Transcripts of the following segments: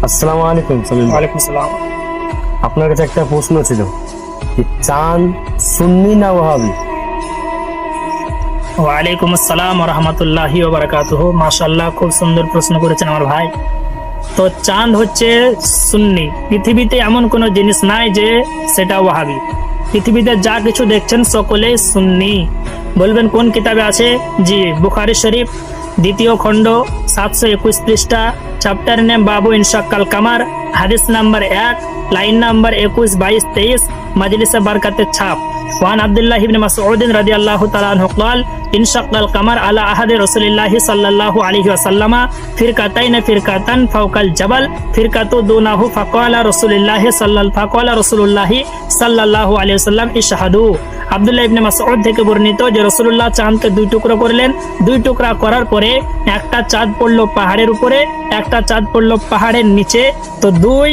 আসসালামু আলাইকুম সামিম ভাই। ওয়ালাইকুম সালাম। আপনার কাছে একটা প্রশ্ন ছিল, যে চাঁদ সুন্নি না ওয়াহাবি? ওয়ালাইকুম আসসালাম ওয়া রাহমাতুল্লাহি ওয়া বারাকাতুহু। মাশাআল্লাহ, খুব সুন্দর প্রশ্ন করেছেন আমার ভাই। তো চাঁদ হচ্ছে সুন্নি। পৃথিবীতে এমন কোনো জিনিস নাই যে সেটা ওয়াহাবি। পৃথিবীতে যা কিছু দেখছেন সকলেই সুন্নি। বলবেন কোন কিতাবে আছে? জি, বুখারী শরীফ 2য় খণ্ড 721 পৃষ্ঠা, চ্যাপ্টার নেম বাবু ইনশাক্কাল কামার, হাদিস নাম্বার 1, লাইন নাম্বার 21, 22, 23, মজলিসে বরকতের ছাপ। ওয়ান আব্দুল্লাহ ইবনে মাসউদ রাদিয়াল্লাহু তাআলা আনহু قال ইনশাক্কাল কামার আলা আহাদে রাসূলিল্লাহি সাল্লাল্লাহু আলাইহি ওয়াসাল্লাম ফিরকাতাইন ফিরকাতান ফাওকাল জাবাল ফিরকাতু দুনাহু ফাকালা রাসূলুল্লাহি সাল্লাল্লাহু আলাইহি ওয়াসাল্লাম ইশহাদু। আব্দুল্লাহ ইবনে মাসউদ থেকে বর্ণিত যে রাসূলুল্লাহ চাঁদকে দুই টুকরো করলেন। দুই টুকরা করার পরে একটা চাঁদ পড়লো পাহাড়ের উপরে, একটা চাঁদ পড়লো পাহাড়ের নিচে। তো দুই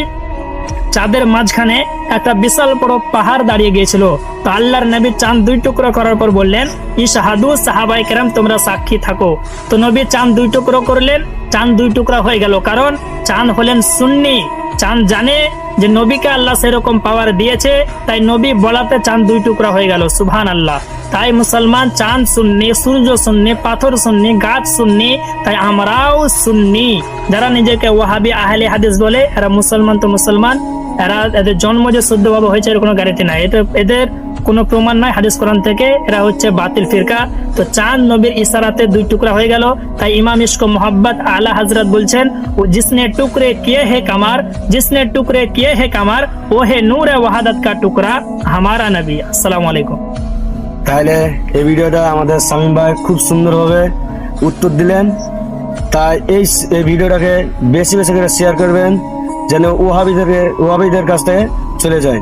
চাঁদের মাঝখানে একটা বিশাল বড় পাহাড় দাঁড়িয়ে গিয়েছিল। তো আল্লাহর নবী চাঁদ দুই টুকরো করার পর বললেন, ইশহাদু, সাহাবায়ে কেরাম তোমরা সাক্ষী থাকো। তো নবী চাঁদ দুই টুকরো করলেন, চাঁদ দুই টুকরা হয়ে গেল। কারণ চাঁদ হলেন সুন্নি। চাঁদ জানে যে নবীকে আল্লাহ সেরকম পাওয়ার দিয়েছে, তাই নবী বলাতে চাঁদ দুই টুকরা হয়ে গেল। সুবহানাল্লাহ। তাই মুসলমান চাঁদ সুন্নি, সূর্য সুন্নি, পাথর সুন্নি, গাছ সুন্নি, তাই আমরাও সুন্নি। যারা নিজেকে ওয়াহাবি আহলে হাদিস বলে, এরা মুসলমান তো মুসলমান, এরা এদের জন্ম যে শুদ্ধভাবে হয়েছে এর কোনো গ্যারান্টি নাই। এদের কোনো প্রমাণ নাই হাদিস কোরআন থেকে। এরা হচ্ছে বাতিল ফিরকা। তো চাঁদ নবীর ইশারাতে দুই টুকরা হয়ে গেল। তাই ইমাম ইশক মোহাব্বত আলা হযরত বলছেন, ও जिसने टुकड़े किए है कमर, जिसने टुकड़े किए है कमर, वो है नूर वहादत का टुकड़ा हमारा नबी। अस्सलामु आलाइकुम। তাহলে এই ভিডিওটা আমাদের সামিম ভাই খুব সুন্দরভাবে উত্তর দিলেন। তাই এই ভিডিওটাকে বেশি বেশি করে শেয়ার করবেন, যেন ওয়াহাবিদের কাছ থেকে চলে যায়।